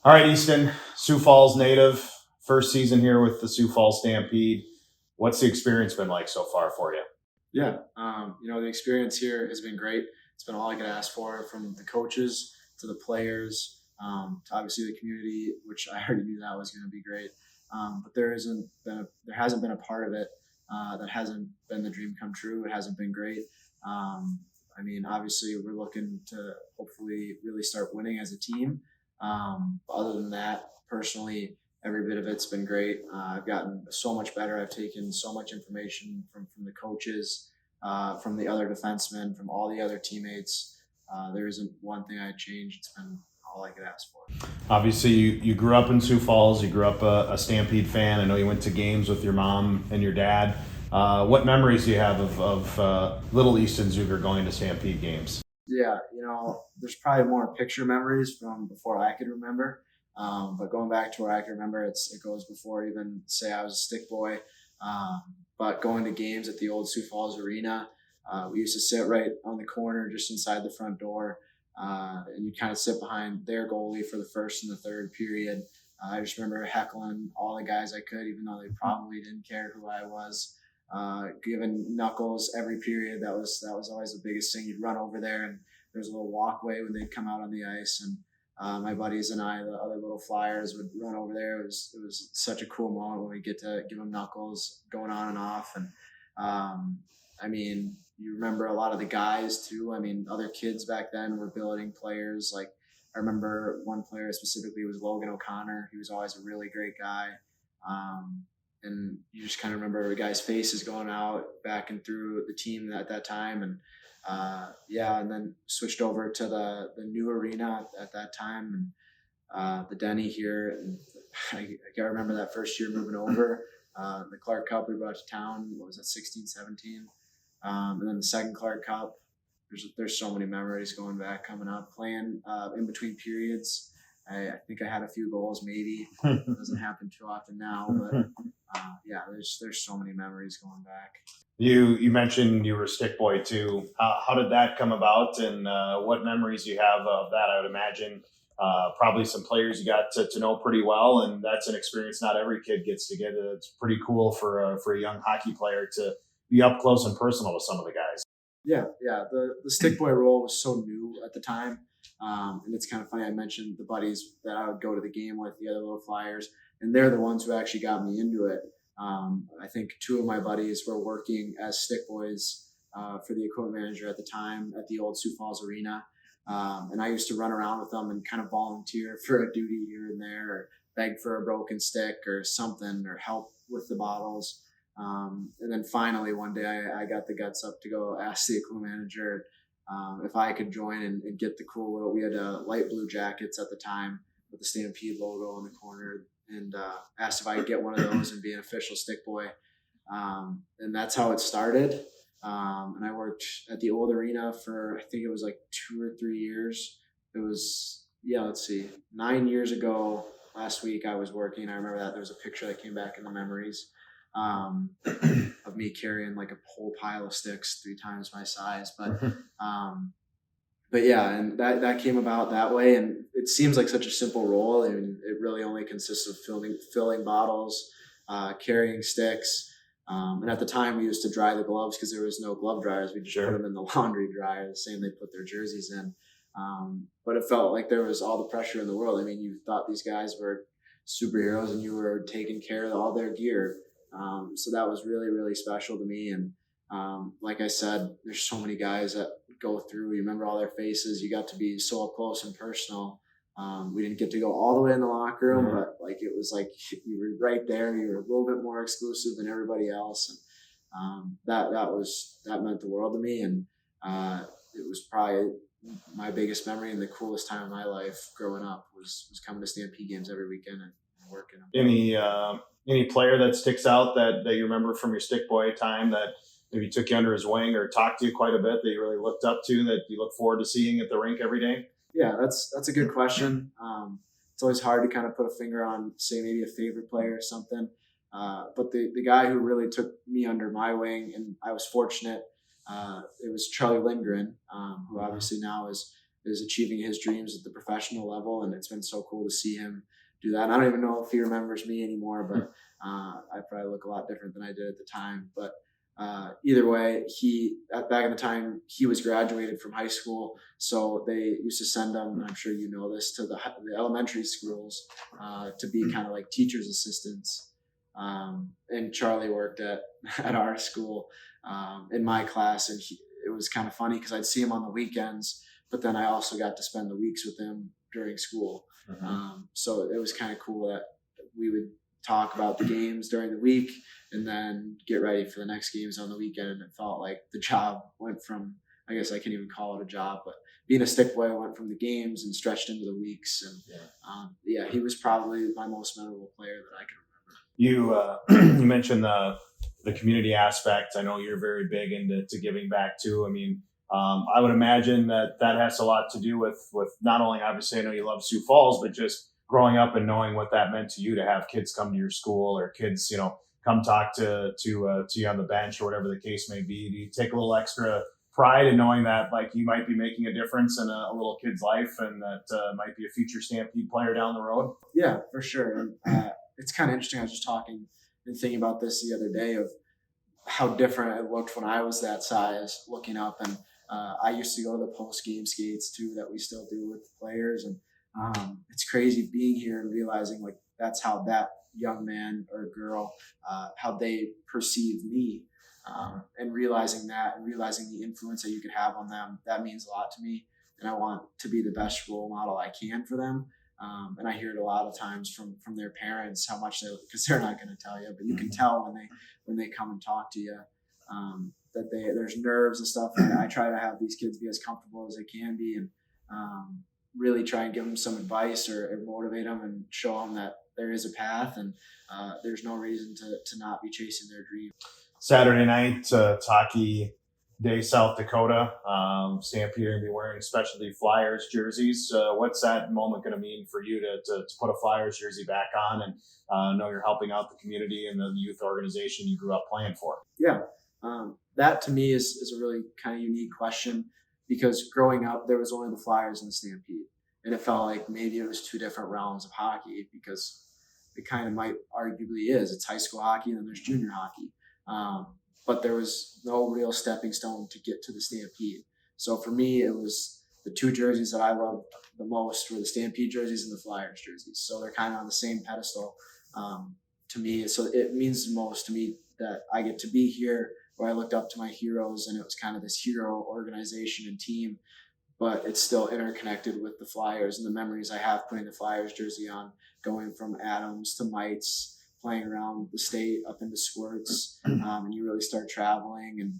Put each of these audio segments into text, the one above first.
All right, Easton, Sioux Falls native, first season here with the Sioux Falls Stampede. What's the experience been like so far for you? Yeah, the experience here has been great. It's been all I could ask for, from the coaches to the players, to obviously the community, which I already knew that was going to be great. But there hasn't been a part of it that hasn't been the dream come true. It hasn't been great. Obviously, we're looking to hopefully really start winning as a team. But other than that, personally, every bit of it's been great. I've gotten so much better. I've taken so much information from the coaches, from the other defensemen, from all the other teammates. There isn't one thing I'd change. It's been all I could ask for. Obviously, you grew up in Sioux Falls. You grew up a Stampede fan. I know you went to games with your mom and your dad. What memories do you have of little Easton Zueger going to Stampede games? Yeah, there's probably more picture memories from before I could remember. But going back to where I can remember, it goes before even say I was a stick boy. But going to games at the old Sioux Falls Arena, we used to sit right on the corner, just inside the front door, and you kind of sit behind their goalie for the first and the third period. I just remember heckling all the guys I could, even though they probably didn't care who I was. Giving knuckles every period. That was always the biggest thing. You'd run over there, and there's a little walkway when they'd come out on the ice, and my buddies and I, the other little flyers, would run over there. It was such a cool moment when we get to give them knuckles, going on and off. And you remember a lot of the guys too. Other kids back then were building players. Like, I remember one player specifically was Logan O'Connor. He was always a really great guy. And you just kind of remember the guy's faces going out back and through the team at that time. And and then switched over to the new arena at that time, and the Denny here. And I can't remember that first year moving over. The Clark Cup we brought to town, what was that, 16, 17? And then the second Clark Cup. There's so many memories going back, coming up, playing in between periods. I think I had a few goals, maybe. It doesn't happen too often now, but there's so many memories going back. You mentioned you were a stick boy too. How did that come about, and what memories do you have of that? I would imagine probably some players you got to know pretty well, and that's an experience not every kid gets to get. It's pretty cool for a young hockey player to be up close and personal with some of the guys. Yeah. The stick boy role was so new at the time. And it's kind of funny. I mentioned the buddies that I would go to the game with, the other little flyers, and they're the ones who actually got me into it. I think two of my buddies were working as stick boys for the equipment manager at the time at the old Sioux Falls Arena. And I used to run around with them and kind of volunteer for a duty here and there, or beg for a broken stick or something, or help with the bottles. And then finally one day I got the guts up to go ask the equipment manager if I could join and get the cool little, we had light blue jackets at the time with the Stampede logo on the corner, and asked if I could get one of those and be an official stick boy. And that's how it started. And I worked at the old arena for, I think it was like 2 or 3 years. It was, let's see, 9 years ago last week I was working. I remember that there was a picture that came back in the memories of me carrying like a whole pile of sticks 3 times my size. But yeah, and that came about that way. And it seems like such a simple role. And it really only consists of filling bottles, carrying sticks. And at the time we used to dry the gloves because there was no glove dryers. We just put them in the laundry dryer, the same they put their jerseys in. But it felt like there was all the pressure in the world. You thought these guys were superheroes and you were taking care of all their gear. So that was really, really special to me. And like I said, there's so many guys that go through. You remember all their faces. You got to be so up close and personal. We didn't get to go all the way in the locker room, but like it was like you were right there. You were a little bit more exclusive than everybody else, and that meant the world to me. And it was probably my biggest memory and the coolest time of my life growing up was coming to Stampede games every weekend and working them. Any player that sticks out that you remember from your stick boy time that maybe took you under his wing or talked to you quite a bit that you really looked up to, that you look forward to seeing at the rink every day? Yeah, that's a good question. It's always hard to kind of put a finger on, say, maybe a favorite player or something. But the guy who really took me under my wing, and I was fortunate, it was Charlie Lindgren, who obviously now is is achieving his dreams at the professional level, and it's been so cool to see him do that. And I don't even know if he remembers me anymore, but I probably look a lot different than I did at the time. But either way, back in the time he was graduated from high school, so they used to send him, and I'm sure you know this, to the elementary schools to be kind of like teachers' assistants. And Charlie worked at our school in my class, and it was kind of funny because I'd see him on the weekends, but then I also got to spend the weeks with him during school. So it was kind of cool that we would talk about the games during the week and then get ready for the next games on the weekend. And it felt like the job went from, I guess I can't even call it a job, but being a stick boy went from the games and stretched into the weeks. And he was probably my most memorable player that I can You remember. you mentioned the community aspect. I know you're very big into giving back too. I mean, I would imagine that has a lot to do with not only, obviously, I know you love Sioux Falls, but just growing up and knowing what that meant to you to have kids come to your school, or kids, come talk to you on the bench, or whatever the case may be. Do you take a little extra pride in knowing that, like, you might be making a difference in a little kid's life, and that might be a future Stampede player down the road? Yeah, for sure. And it's kind of interesting. I was just talking and thinking about this the other day of how different it looked when I was that size looking up. And I used to go to the post-game skates too that we still do with players. And it's crazy being here and realizing like that's how that young man or girl, how they perceive me. And realizing that and realizing the influence that you could have on them, that means a lot to me. And I want to be the best role model I can for them. And I hear it a lot of times from their parents, how much because they're not going to tell you, but you can tell when they come and talk to you, that there's nerves and stuff. And I try to have these kids be as comfortable as they can be, and really try and give them some advice or motivate them and show them that there is a path, and there's no reason to not be chasing their dream. Saturday night, hockey day, South Dakota. Stampede are going to be wearing specialty Flyers jerseys. What's that moment going to mean for you to put a Flyers jersey back on and know you're helping out the community and the youth organization you grew up playing for? Yeah, that to me is a really kind of unique question, because growing up there was only the Flyers and the Stampede, and it felt like maybe it was two different realms of hockey, because it kind of might arguably is. It's high school hockey and then there's junior hockey. But there was no real stepping stone to get to the Stampede. So for me, it was the two jerseys that I loved the most were the Stampede jerseys and the Flyers jerseys. So they're kind of on the same pedestal to me. So it means the most to me that I get to be here, where I looked up to my heroes, and it was kind of this hero organization and team, but it's still interconnected with the Flyers and the memories I have putting the Flyers jersey on, going from Adams to Mites, playing around the state up into squirts, and you really start traveling, and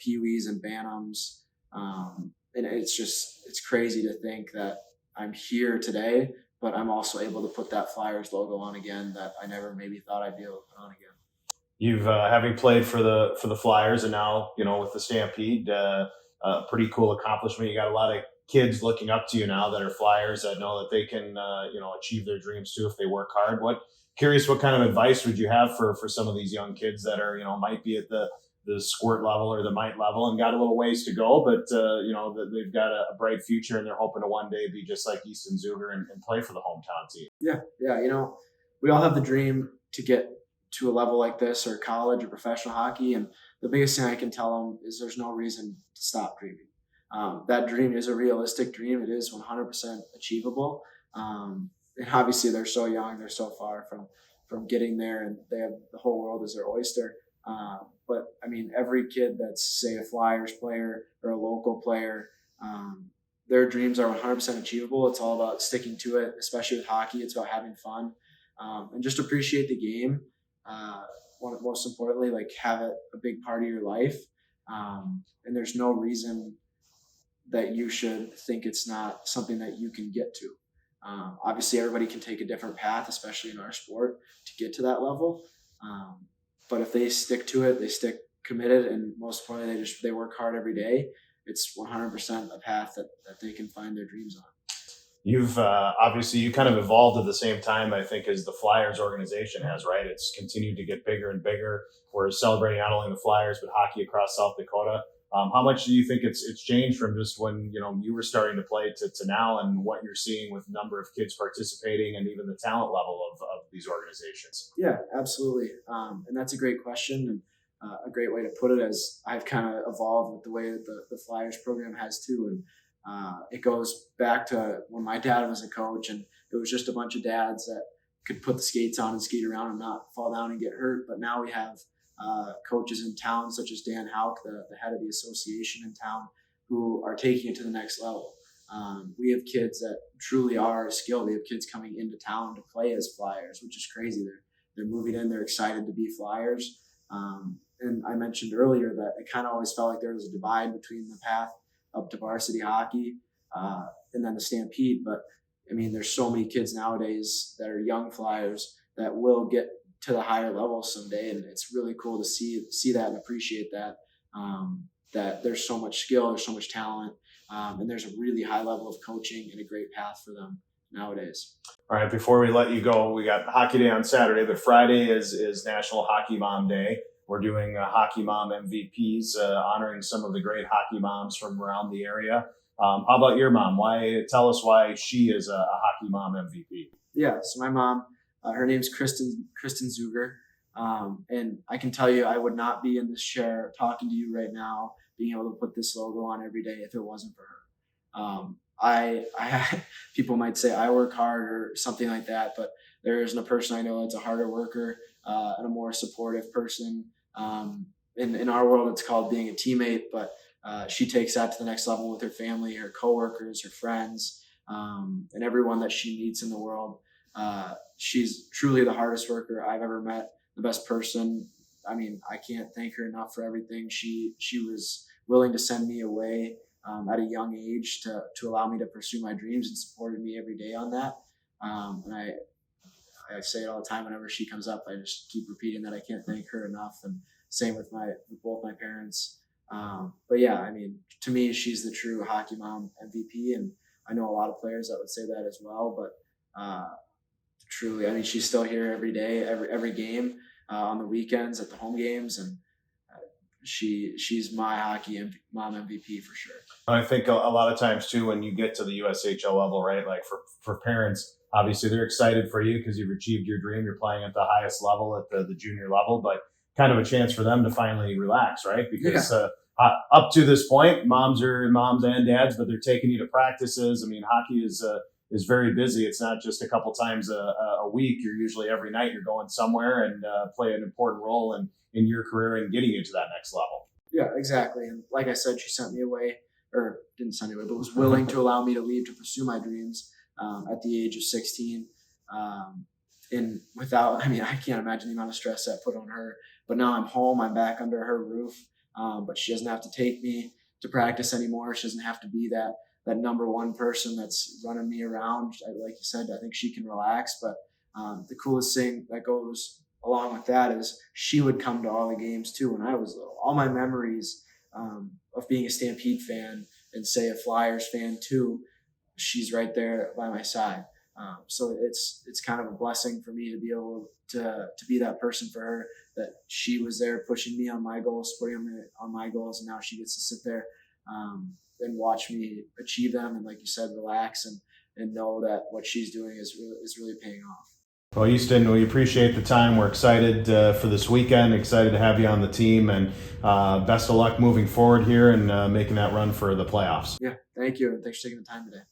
peewees and bantams. And it's crazy to think that I'm here today, but I'm also able to put that Flyers logo on again that I never maybe thought I'd be able to put on again. You've having played for the Flyers and now, with the Stampede, a pretty cool accomplishment. You got a lot of kids looking up to you now that are Flyers, that know that they can, achieve their dreams too if they work hard. Curious, what kind of advice would you have for some of these young kids that are, might be at the squirt level or the mite level and got a little ways to go, but that they've got a bright future and they're hoping to one day be just like Easton Zueger and play for the hometown team? Yeah. We all have the dream to get to a level like this, or college or professional hockey, and the biggest thing I can tell them is there's no reason to stop dreaming. That dream is a realistic dream. It is 100% achievable. And obviously they're so young, they're so far from getting there, and they have the whole world as their oyster. But I mean, every kid that's, say, a Flyers player or a local player, their dreams are 100% achievable. It's all about sticking to it, especially with hockey. It's about having fun, and just appreciate the game. Most importantly, like, have it a big part of your life. And there's no reason that you should think it's not something that you can get to. Obviously everybody can take a different path, especially in our sport, to get to that level. But if they stick to it, they stick committed, and most importantly, they work hard every day, it's 100% a path that they can find their dreams on. You've obviously you kind of evolved at the same time, I think, as the Flyers organization has, right? It's continued to get bigger and bigger. We're celebrating not only the Flyers, but hockey across South Dakota. How much do you think it's changed from just when you were starting to play to now, and what you're seeing with number of kids participating and even the talent level of these organizations? Yeah, absolutely. And that's a great question, and a great way to put it, as I've kind of evolved with the way that the Flyers program has too. And it goes back to when my dad was a coach, and it was just a bunch of dads that could put the skates on and skate around and not fall down and get hurt. But now we have coaches in town, such as Dan Hauk, the head of the association in town, who are taking it to the next level. We have kids that truly are skilled. We have kids coming into town to play as Flyers, which is crazy. They're moving in. They're excited to be Flyers. And I mentioned earlier that it kind of always felt like there was a divide between the path up to varsity hockey and then the Stampede. But I mean, there's so many kids nowadays that are young Flyers that will get to the higher levels someday, and it's really cool to see that and appreciate that. That there's so much skill, there's so much talent, and there's a really high level of coaching and a great path for them nowadays. All right, before we let you go, we got Hockey Day on Saturday, but Friday is National Hockey Mom Day. We're doing Hockey Mom MVPs, honoring some of the great hockey moms from around the area. How about your mom? Tell us why she is a Hockey Mom MVP. Yeah, so my mom, her name's Kristen Zueger, and I can tell you I would not be in this chair talking to you right now, being able to put this logo on every day if it wasn't for her. I people might say I work hard or something like that, but there isn't a person I know that's a harder worker and a more supportive person. In our world, it's called being a teammate, but she takes that to the next level with her family, her coworkers, her friends, and everyone that she meets in the world. She's truly the hardest worker I've ever met, the best person. I mean, I can't thank her enough for everything. She was willing to send me away at a young age to allow me to pursue my dreams, and supported me every day on that. And I say it all the time whenever she comes up. I just keep repeating that I can't thank her enough, and same with both my parents. But yeah, I mean, to me, she's the true Hockey Mom MVP, and I know a lot of players that would say that as well. But truly, I mean, she's still here every day, every game, on the weekends at the home games, and she's my Hockey Mom MVP for sure. I think a lot of times too, when you get to the USHL level, right? Like for parents, obviously they're excited for you because you've achieved your dream. You're playing at the highest level, at the junior level, but kind of a chance for them to finally relax, right? Because up to this point, moms and dads, but they're taking you to practices. I mean, hockey is very busy. It's not just a couple times a week. You're usually every night you're going somewhere and play an important role in your career and getting you to that next level. Yeah, exactly. And like I said, she sent me away, or didn't send me away, but was willing to allow me to leave to pursue my dreams at the age of 16. And without, I mean, I can't imagine the amount of stress that put on her. But now I'm home, I'm back under her roof, but she doesn't have to take me to practice anymore. She doesn't have to be that number one person that's running me around. Like you said, I think she can relax. But the coolest thing that goes along with that is she would come to all the games too when I was little. All my memories of being a Stampede fan and, say, a Flyers fan too, she's right there by my side. So it's kind of a blessing for me to be able to be that person for her, that she was there pushing me on my goals, supporting me on my goals, and now she gets to sit there and watch me achieve them, and like you said, relax and know that what she's doing is really paying off. Well, Easton, we appreciate the time. We're excited for this weekend, excited to have you on the team, and best of luck moving forward here and making that run for the playoffs. Yeah, thank you, and thanks for taking the time today.